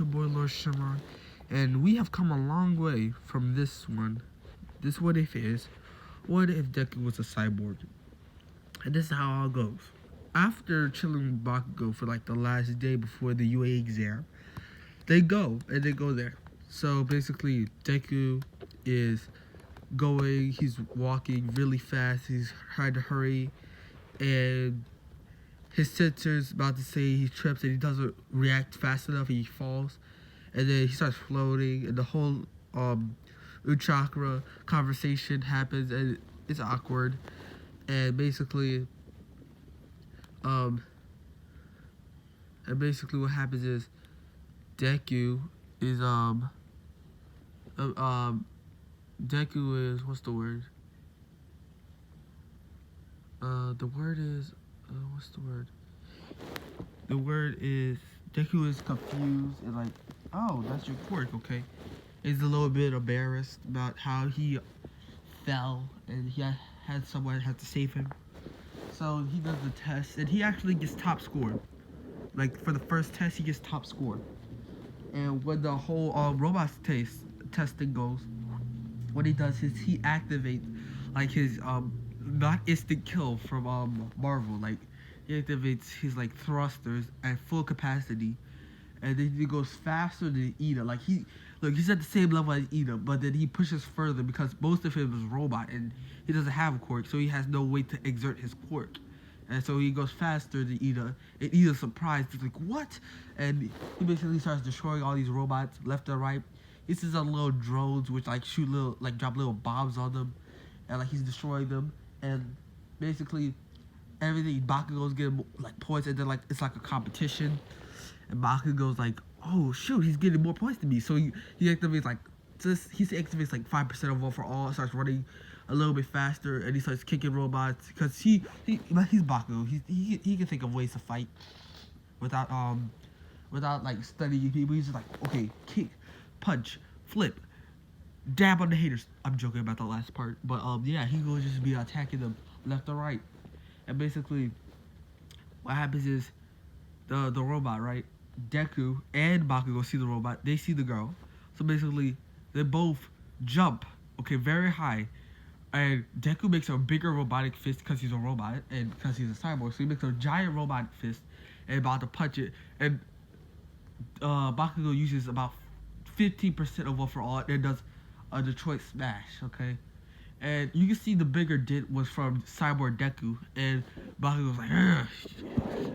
your boy Lord Shimmer, and we have come a long way from this one. This what if is, what if Deku was a cyborg? And this is how it goes. After chilling with Bakugo for like the last day before the UA exam, they go there. So basically, Deku is going, he's walking really fast, he's trying to hurry, and his sensor's about to say he trips and he doesn't react fast enough and he falls. And then he starts floating and the whole Uchakra conversation happens and it's awkward. And basically what happens is Deku is Deku is, what's the word? The word is, what's the word? The word is, Deku is confused and like, oh, that's your quirk, okay. He's a little bit embarrassed about how he fell and he had someone have to save him. So he does the test and he actually gets top score. Like for the first test, he gets top score. And when the whole robots testing goes, what he does is he activates like his not instant kill from Marvel. Like he activates his like thrusters at full capacity, and then he goes faster than Ida. Like he's at the same level as Ida, but then he pushes further because most of him is robot and he doesn't have a quirk, so he has no way to exert his quirk. And so he goes faster than Ida, and Ida's surprised. He's like, what? And he basically starts destroying all these robots left and right. He sees on little drones which like shoot little, like drop little bombs on them, and like he's destroying them. And basically everything, Bakugo's getting like points, and then like it's like a competition. And Bakugo's like, oh shoot, he's getting more points than me. So he activates like he activates like 5% of overall, starts running a little bit faster, and he starts kicking robots because he's Bakugo. He can think of ways to fight without like studying people. He's just like, okay, kick, punch, flip, dab on the haters. I'm joking about the last part, but yeah, he will just be attacking them left or right. And basically what happens is the robot, right? Deku and Bakugo see the robot, they see the girl. So basically they both jump, okay, very high. And Deku makes a bigger robotic fist because he's a robot and because he's a cyborg. So he makes a giant robotic fist and about to punch it. And Bakugo uses about 15% of overall and does a Detroit smash, okay? And you can see the bigger dent was from Cyborg Deku, and Bakugo was like, ugh.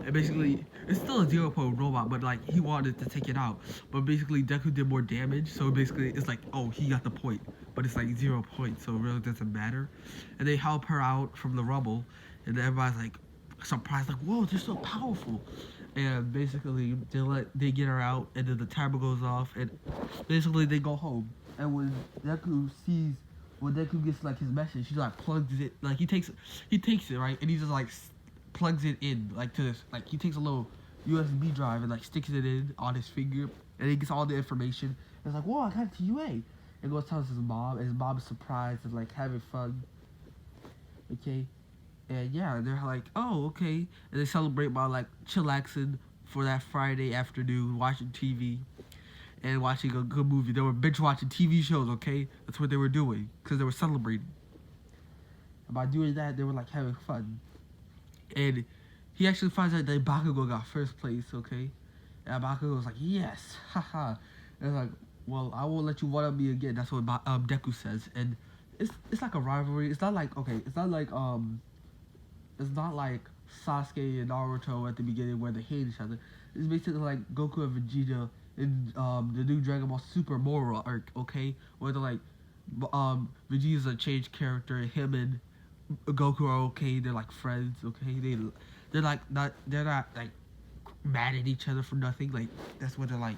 And basically, it's still a 0-point robot, but like he wanted to take it out. But basically, Deku did more damage, so basically, it's like, oh, he got the point, but it's like 0 points, so it really doesn't matter. And they help her out from the rubble, and everybody's like surprised, like, whoa, they're so powerful. And basically, they get her out, and then the timer goes off, and basically they go home. And when Deku gets like his message, he like plugs it, like he takes it, right, and he just like plugs it in like to this, like he takes a little USB drive and like sticks it in on his finger, and he gets all the information. And it's like, whoa, I got it to UA. And goes tells his mom, and his mom is surprised and like having fun. Okay, and yeah, they're like, oh, okay, and they celebrate by like chillaxing for that Friday afternoon, watching TV. And watching a good movie. They were binge watching TV shows, okay? That's what they were doing, because they were celebrating. And by doing that, they were like having fun. And he actually finds out that Bakugo got first place, okay? And Bakugo was like, yes, haha. And it's like, well, I won't let you one-up me again. That's what Deku says. And it's like a rivalry. It's not like Sasuke and Naruto at the beginning where they hate each other. It's basically like Goku and Vegeta in the new Dragon Ball Super Moro arc, okay? Where they're like, Vegeta's a changed character, him and Goku are okay, they're like friends, okay? They're not like mad at each other for nothing, like that's what they're like.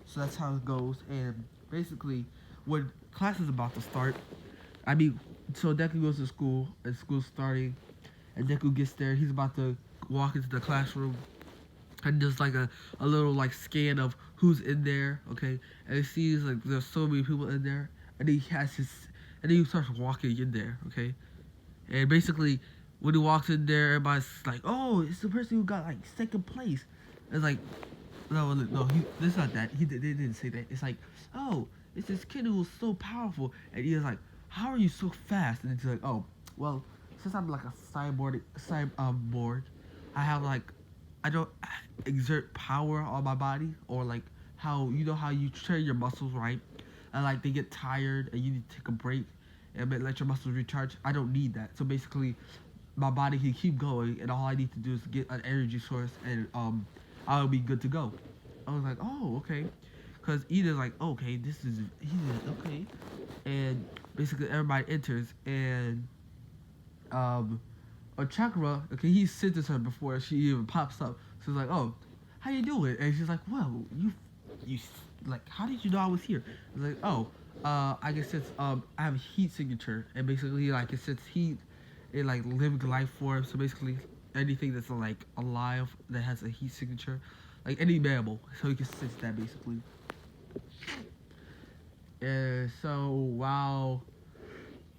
So that's how it goes. And basically when class is about to start, so Deku goes to school and school's starting, and Deku gets there, he's about to walk into the classroom. And there's like a little like scan of who's in there, okay? And he sees like there's so many people in there, and he starts walking in there, okay? And basically, when he walks in there, everybody's like, oh, it's the person who got like second place. And it's like, no. This not that. They didn't say that. It's like, oh, it's this kid who was so powerful, and he was like, how are you so fast? And it's like, oh, well, since I'm like a cyborg, I have like, I don't exert power on my body, or like how you know how you train your muscles, right? And like they get tired, and you need to take a break, and let your muscles recharge. I don't need that. So basically, my body can keep going, and all I need to do is get an energy source, and I'll be good to go. I was like, oh, okay, because Ida's like, okay, he's okay, and basically everybody enters, and um, Chakra, okay, he sentenced her before she even pops up. So he's like, oh, how you doing? And she's like, well, you, like, how did you know I was here? He's like, oh, I guess it's I have a heat signature, and basically like it sets heat in like living life form. So basically anything that's like alive that has a heat signature, like any mammal, so he can sense that basically. And so while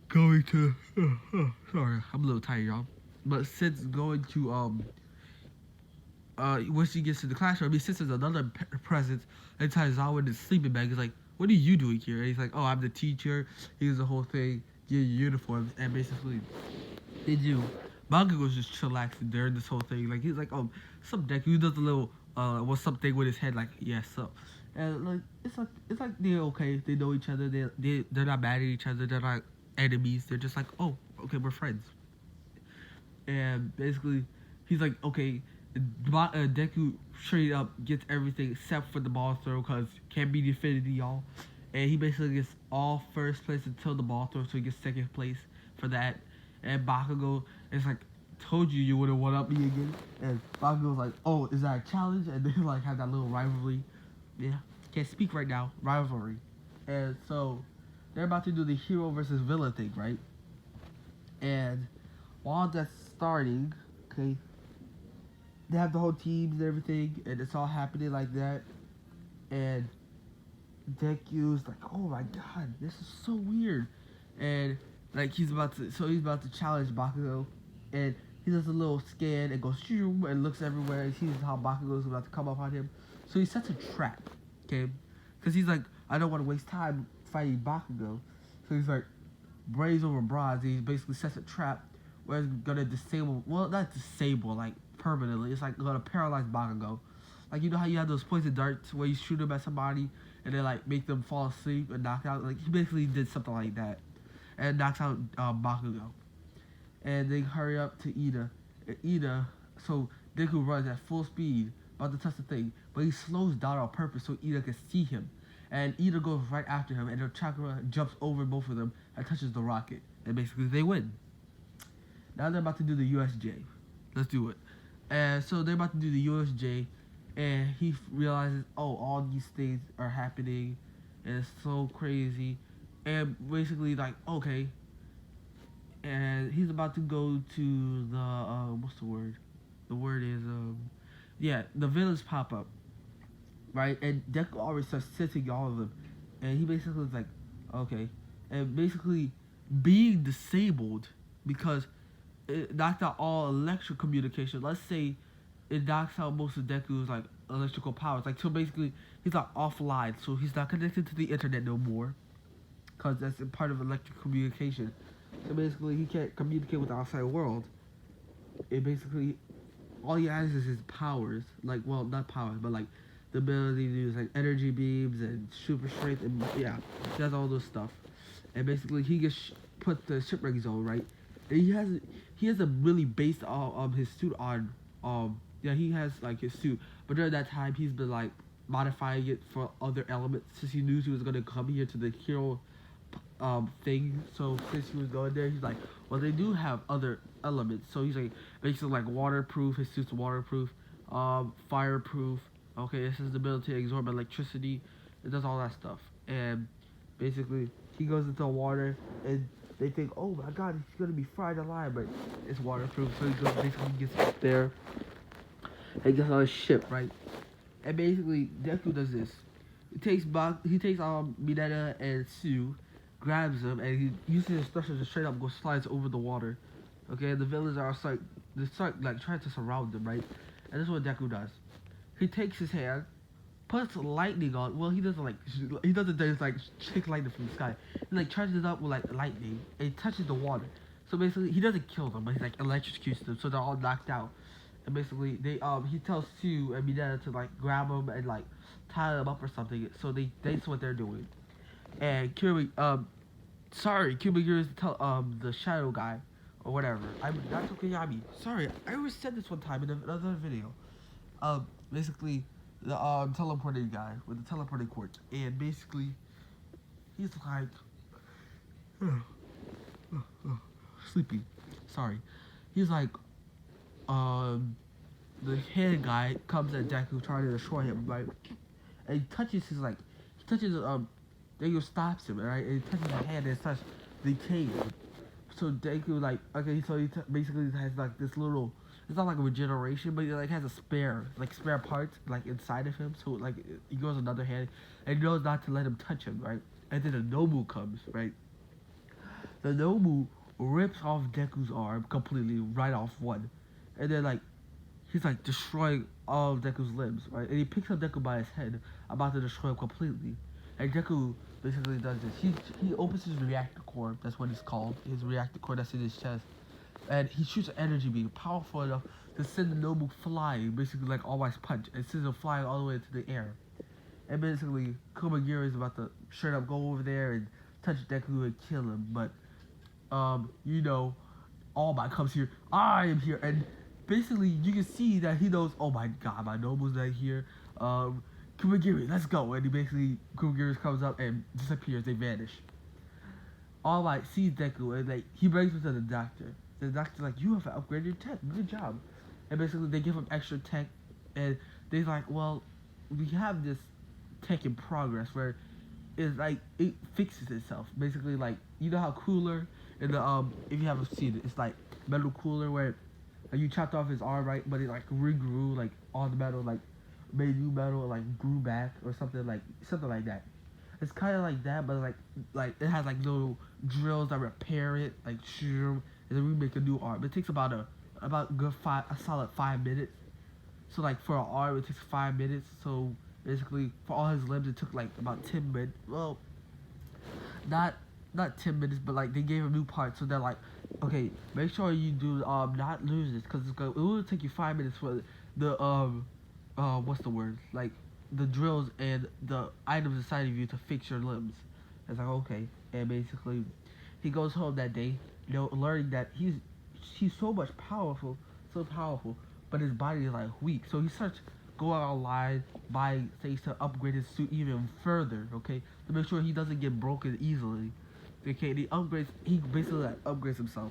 going to, sorry, I'm a little tired, y'all. But since going to when she gets to the classroom, he sits as another present and tells Zawa in his sleeping bag. He's like, what are you doing here? And he's like, oh, I'm the teacher. Here's the whole thing. Get your uniforms. And basically, they do. Bakugo's just chillaxing during this whole thing. Like, he's like, oh, some deck. He does a little, what's something with his head, like, yes, yeah, so. And, like, it's like they're okay. They know each other. They're not mad at each other. They're not enemies. They're just like, oh, okay, we're friends. And basically, he's like, okay, Deku straight up gets everything except for the ball throw because can't be defended, y'all. And he basically gets all first place until the ball throw, so he gets second place for that. And Bakugo is like, told you wouldn't one up me again. And Bakugo's like, oh, is that a challenge? And they like have that little rivalry. Yeah, can't speak right now. Rivalry. And so they're about to do the hero versus villain thing, right? And while that's starting, okay, they have the whole teams and everything, and it's all happening like that. And Deku's like, oh my god, this is so weird. And like he's about to challenge Bakugo, and he does a little scan and goes shoom and looks everywhere and sees how Bakugo's about to come up on him. So he sets a trap, okay? Because he's like, I don't want to waste time fighting Bakugo. So he's like, brains over bronze. He basically sets a trap where it's gonna disable, well, not disable, like permanently. It's like gonna paralyze Bakugo. Like, you know how you have those poison darts where you shoot them at somebody and then like make them fall asleep and knock out. Like he basically did something like that and knocks out Bakugo. And they hurry up to Ida. And Ida, so Deku runs at full speed about to touch the thing, but he slows down on purpose so Ida can see him. And Ida goes right after him, and her chakra jumps over both of them and touches the rocket. And basically they win. Now they're about to do the USJ. Let's do it. And so they're about to do the USJ, and he realizes, oh, all these things are happening, and it's so crazy. And basically, like, okay. And he's about to go to the, what's the word? The word is, yeah, the villains pop up, right? And Deku already starts sensing all of them. And he basically is like, okay. And basically, being disabled, because it knocked out all electric communication. Let's say it knocks out most of Deku's like electrical powers. Like, so basically he's like offline, so he's not connected to the internet no more, cause that's a part of electric communication. So basically he can't communicate with the outside world. It basically all he has is his powers. Like, well, not powers, but like the ability to use like energy beams and super strength, and yeah, he has all those stuff. And basically he gets put the shipwreck zone, right? And he has a really based his suit on yeah, he has like his suit, but during that time he's been like modifying it for other elements since he knew he was gonna come here to the hero thing. So since he was going there, he's like, well, they do have other elements. So he's like basically like waterproof. His suit's waterproof, fireproof. Okay, this is the ability to absorb electricity. It does all that stuff. And basically he goes into the water, and they think, oh my god, he's gonna be fried alive, but it's waterproof. So he goes, basically gets up there and gets on a ship, right? And basically Deku does this. He takes Mineta and Sue, grabs them, and he uses his special to straight up go slides over the water. Okay, and the villains are like, they start like trying to surround them, right? And this is what Deku does. He takes his hand puts lightning on. Well, he doesn't just like kick lightning from the sky. He like charges it up with like lightning and he touches the water. So basically, he doesn't kill them, but he like electrocutes them, so they're all knocked out. And basically, he tells Sue and Mineta to like grab them and like tie them up or something. So that's what they're doing. And Kirby is to tell the shadow guy or whatever. I'm not Tokuyami. Sorry, I already said this one time in another video. Basically, the teleporting guy with the teleporting quirk, and basically, he's like, sleepy. Sorry, he's like, the head guy comes at Deku trying to destroy him, right? And he touches Deku stops him, right? And he touches his hand and starts decaying. So Deku like, okay, so basically has like this little, it's not like a regeneration, but he like has a spare parts like inside of him. So like he goes another hand and he knows not to let him touch him, right? And then the Nobu comes, right? The Nobu rips off Deku's arm completely, right off one, and then like he's like destroying all of Deku's limbs, right? And he picks up Deku by his head, about to destroy him completely. And Deku basically does this. He opens his reactor core, that's what it's called, his reactor core that's in his chest. And he shoots an energy beam powerful enough to send the Nobu flying, basically like All Might's punch, and sends him flying all the way into the air. And basically, Kumagira is about to straight up go over there and touch Deku and kill him, but All Might comes here, I am here, and basically you can see that he knows, oh my god, my Nobu's not here, Kumagiri, let's go, and Kumagiri comes up and disappears, they vanish. All Might sees Deku and like he brings him to the doctor. The doctor's like, you have upgraded your tech, good job. And basically they give him extra tech, and they're like, well, we have this tech in progress where it's like it fixes itself. Basically, like, you know how Cooler in the if you haven't seen it, it's like metal Cooler where like you chopped off his arm, right, but it like regrew like all the metal, like made new metal, like grew back or something like that. It's kind of like that, but like it has like little drills that repair it, like and then we make a new arm. It takes about a solid 5 minutes. So like for an arm, it takes 5 minutes. So basically for all his limbs, it took like about 10 minutes. Well, not 10 minutes, but like they gave him new parts. So they're like, okay, make sure you do not lose this, because it will take you 5 minutes for the what's the word, like the drills and the items inside of you to fix your limbs. It's like, okay. And basically he goes home that day, learning that he's so powerful, but his body is like weak. So he starts going online, buying things to upgrade his suit even further, okay, to make sure he doesn't get broken easily. Okay, and he basically like upgrades himself.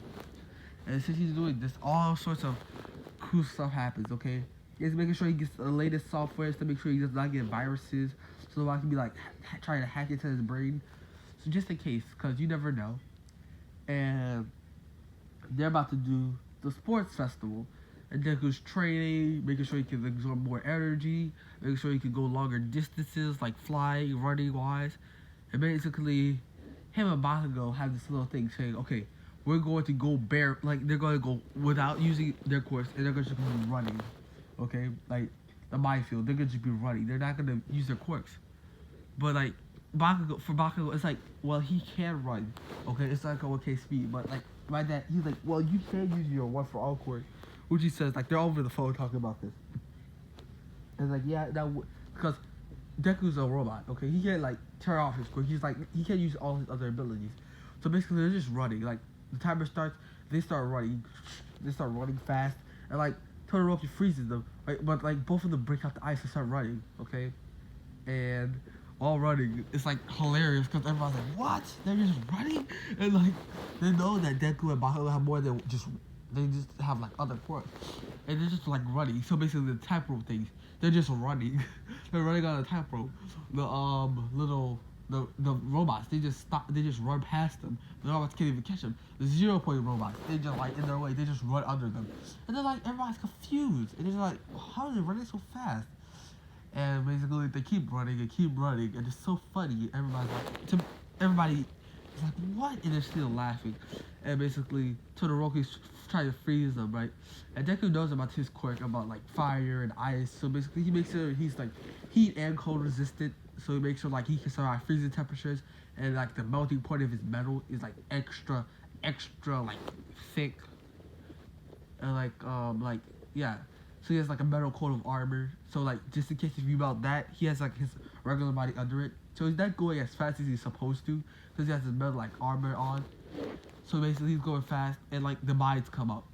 And since he's doing this, all sorts of cool stuff happens, okay? He's making sure he gets the latest software to make sure he does not get viruses, so I can be like trying to hack into his brain. So just in case, because you never know. And they're about to do the sports festival. And Deku's training, making sure he can absorb more energy, making sure he can go longer distances, like flying, running wise. And basically, him and Bakugo have this little thing saying, okay, we're going to go like they're going to go without using their course, and they're going to be running. Okay, like the minefield, they're going to be running. They're not going to use their quirks. But like Bakugo, it's like, well, he can run. Okay, it's like a 1K speed, but like by that, he's like, well, you can use your one for all quirk, which he says like they're over the phone talking about this. And it's like, yeah, because Deku's a robot. Okay, he can't like turn off his quirk. He's like, he can't use all his other abilities. So basically, they're just running. Like the timer starts, they start running fast, and like Todoroki freezes them, right? But like both of them break out the ice and start running, okay? And while running, it's like hilarious because everyone's like, what? They're just running? And like they know that Deku and Bakugo have more than they just have like other quirks. And they're just like running. So basically the tightrope things, they're just running. They're running on a tightrope. The robots, they just run past them. The robots can't even catch them. The 0-point robots, they just like in their way, they just run under them. And then like everybody's confused. And they're like, how are they running so fast? And basically they keep running, and it's so funny. Everybody is like, what? And they're still laughing. And basically Todoroki's trying to freeze them, right? And Deku knows about his quirk about like fire and ice. So basically, he makes sure he's like heat and cold resistant. So he makes sure like he can survive freezing temperatures, and like the melting point of his metal is like extra like thick, and like yeah. So he has like a metal coat of armor. So like just in case if you melt that, he has like his regular body under it. So he's not going as fast as he's supposed to because he has his metal like armor on. So basically he's going fast and like the mines come up.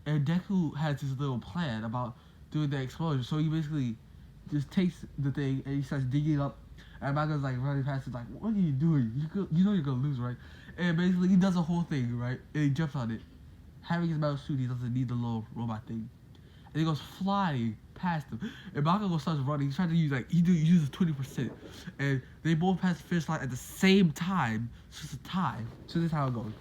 And Deku has this little plan about doing the explosion. So he basically just takes the thing and he starts digging up. And Maga's like running past. He's like, "What are you doing? You know you're gonna lose, right?" And basically he does the whole thing, right? And he jumps on it. Having his metal suit, he doesn't need the little robot thing. And he goes flying past him. And Bakugo starts running. He's trying to use he uses 20%. And they both pass the finish line at the same time. So it's a tie. So this is how it goes.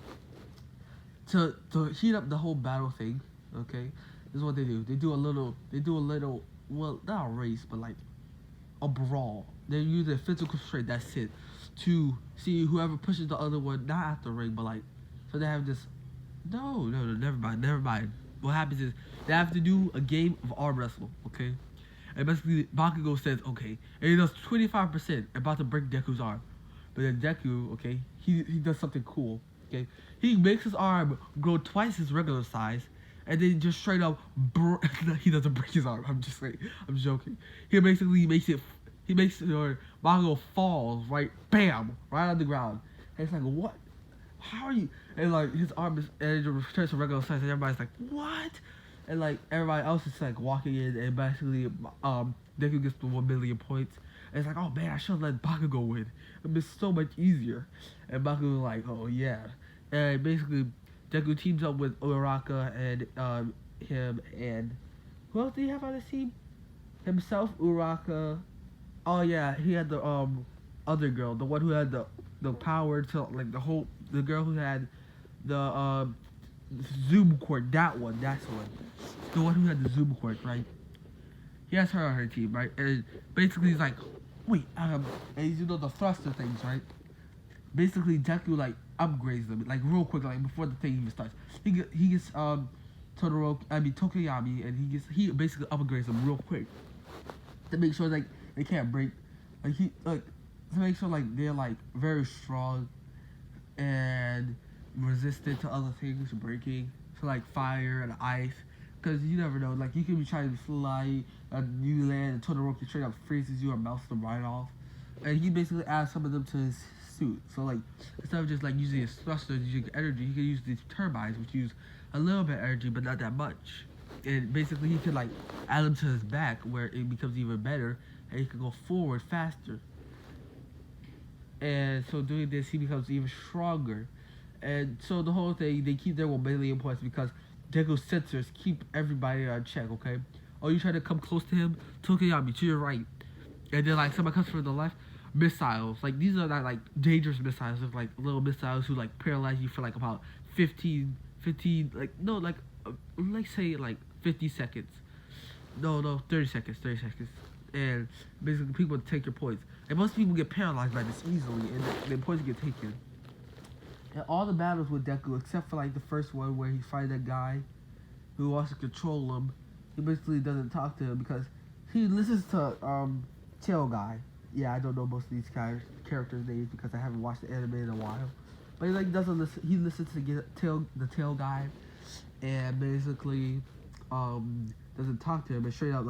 To heat up the whole battle thing, okay, this is what they do. They do a little, well, not a race, but like a brawl. They use their physical strength, that's it, to see whoever pushes the other one, not at the ring, but like, so they have this, no, never mind. What happens is, they have to do a game of arm wrestle, okay? And basically, Bakugo says, okay, and he does 25%, about to break Deku's arm. But then Deku, okay, he does something cool. Okay, he makes his arm grow twice his regular size, and then just straight up, he doesn't break his arm. I'm joking. He basically makes it where Bakugo falls right, bam, right on the ground. And it's like, what? How are you? And like his arm and it returns to regular size, and everybody's like, what? And like everybody else is like walking in, and basically, Deku gets the 1 million points. And it's like, oh man, I should have let Bakugo win. It'd be so much easier. And Bakugo's like, oh yeah. And basically, Deku teams up with Uraraka and him and who else did he have on his team? Himself, Uraraka. Oh yeah, he had the other girl, the one who had the power to like the girl who had the zoom quirk. That's the one. The one who had the zoom quirk, right? He has her on her team, right? And basically he's like, wait, and you know the thruster things, right? Basically Deku like upgrades them like real quick, like before the thing even starts. He gets Tokoyami, and he basically upgrades them real quick to make sure like they can't break, to make sure like they're like very strong and resistant to other things breaking, so like fire and ice. Because you never know, like you can be trying to fly and you land and Todoroki straight up freezes you or melts them right off. And he basically adds some of them to his suit. So like instead of just like using his thrusters using energy, he can use these turbines which use a little bit of energy but not that much. And basically he could like add them to his back where it becomes even better and he can go forward faster. And so doing this he becomes even stronger. And so the whole thing, they keep their 1 million points because Deku's sensors keep everybody on check, okay? Oh, you try to come close to him? Tokoyami, to your right. And then, like, somebody comes from the left. Missiles. Like, these are not, like, dangerous missiles. They're, like, little missiles who, like, paralyze you for, like, about 15, like, no, like, let's say, like, 50 seconds. No, 30 seconds. And basically, people take your points. And most people get paralyzed by this easily, and their points get taken. And all the battles with Deku, except for like the first one where he fights that guy who wants to control him, he basically doesn't talk to him because he listens to Tail Guy. Yeah, I don't know most of these characters' names because I haven't watched the anime in a while. But he like doesn't listen. He listens to the Tail Guy, and basically doesn't talk to him and straight up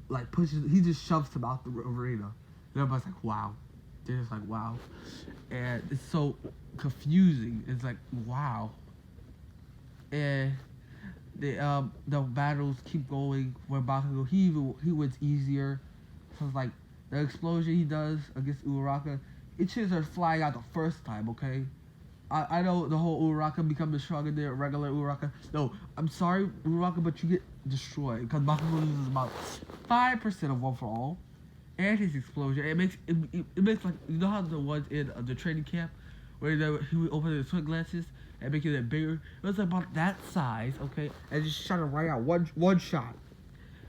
like pushes. He just shoves him out the arena. And everybody's like, wow. They're just like, wow. And it's so confusing. It's like, wow. And the battles keep going where Bakugo, he wins easier. So it's like, the explosion he does against Uraraka, it should have flying out the first time, okay? I know the whole Uraraka becoming stronger than regular Uraraka. No, I'm sorry, Uraraka, but you get destroyed. Because Bakugo uses about 5% of One For All. And his explosion, it makes like, you know how the ones in the training camp where he would open the swing glasses and make it bigger. It was about that size, okay, and just shot it right out, one shot.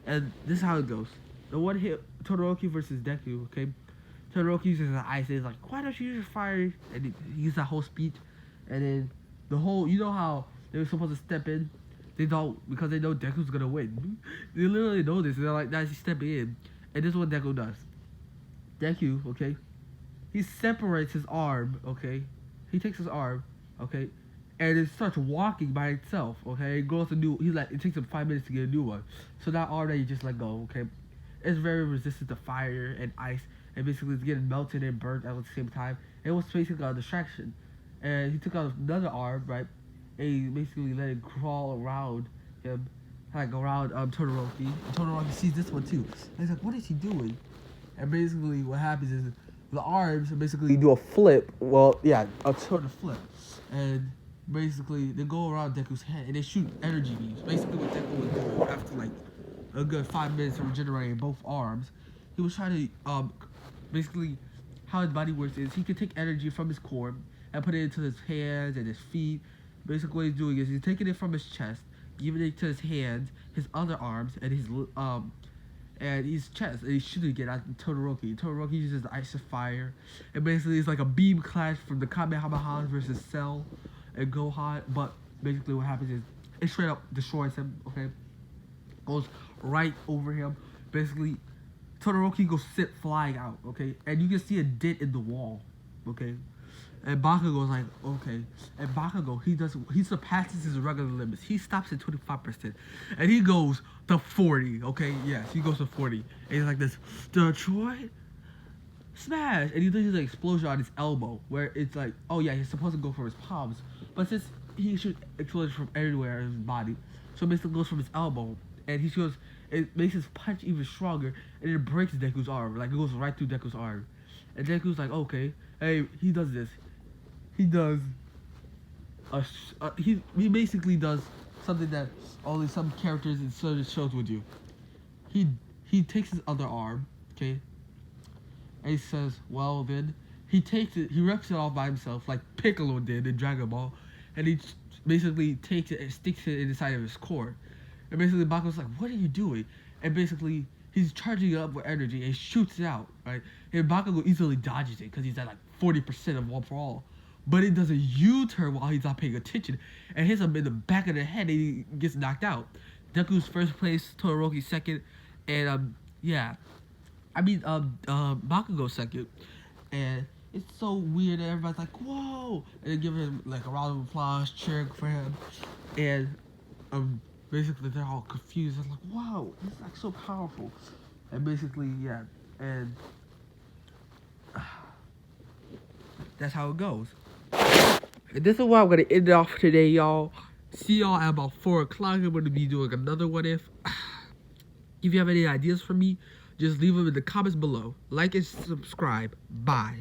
And this is how it goes. The one hit Todoroki versus Deku, okay. Todoroki uses the ice. And he's like, why don't you use your fire? And he uses that whole speech, and then the whole, you know how they were supposed to step in They don't, because they know Deku's gonna win. They literally know this. They're like, he's stepping in. And this is what Deku does. Deku, okay? He separates his arm, okay? He takes his arm, okay? And it starts walking by itself, okay? It goes to new, it takes him 5 minutes to get a new one. So that arm that you just let go, okay? It's very resistant to fire and ice. And basically it's getting melted and burnt at the same time. It was basically a distraction. And he took out another arm, right? And he basically let it crawl around him, like around Todoroki. And Todoroki sees this one too. And he's like, what is he doing? And basically what happens is the arms basically do a flip. Well, yeah, a sort of flip. And basically they go around Deku's head and they shoot energy beams. Basically what Deku was doing after like a good 5 minutes of regenerating both arms, he was trying to basically how his body works is he can take energy from his core and put it into his hands and his feet. Basically what he's doing is he's taking it from his chest, giving it to his hands, his other arms, and his chest, and he's shooting it at Todoroki. Todoroki uses the ice of fire, and basically it's like a beam clash from the Kamehameha versus Cell and Gohan. But basically what happens is it straight up destroys him. Okay, goes right over him. Basically, Todoroki goes flying out. Okay, and you can see a dent in the wall. Okay. And Bakugo's like, okay. And Bakugo, he surpasses his regular limits. He stops at 25%. And he goes to 40, okay? Yes, he goes to 40. And he's like this, Detroit? Smash! And he does an explosion on his elbow, where it's like, oh yeah, he's supposed to go for his palms. But since he shoots explosions from everywhere in his body, so it basically goes from his elbow. And he goes, it makes his punch even stronger, and it breaks Deku's arm. Like, it goes right through Deku's arm. And Deku's like, okay, hey, he does this. He does he basically does something that only some characters in certain shows would do. He takes his other arm, okay, and he says, well then, he takes it, he rips it off by himself like Piccolo did in Dragon Ball, and he basically takes it and sticks it inside of his core. And basically Bakugo's like, what are you doing? And basically he's charging it up with energy and shoots it out, right? And Bakugo easily dodges it because he's at like 40% of one for all. But it does a U-turn while he's not paying attention and hits him in the back of the head and he gets knocked out. Deku's first place, Todoroki second, and yeah. I mean Bakugo second. And it's so weird that everybody's like, whoa! And they give him like a round of applause, cheering for him. And basically they're all confused. They're like, wow, it's like so powerful. And basically, yeah, and that's how it goes. And this is why I'm going to end it off today, y'all. See y'all at about 4 o'clock. I'm going to be doing another What If. If you have any ideas for me, just leave them in the comments below. Like and subscribe. Bye.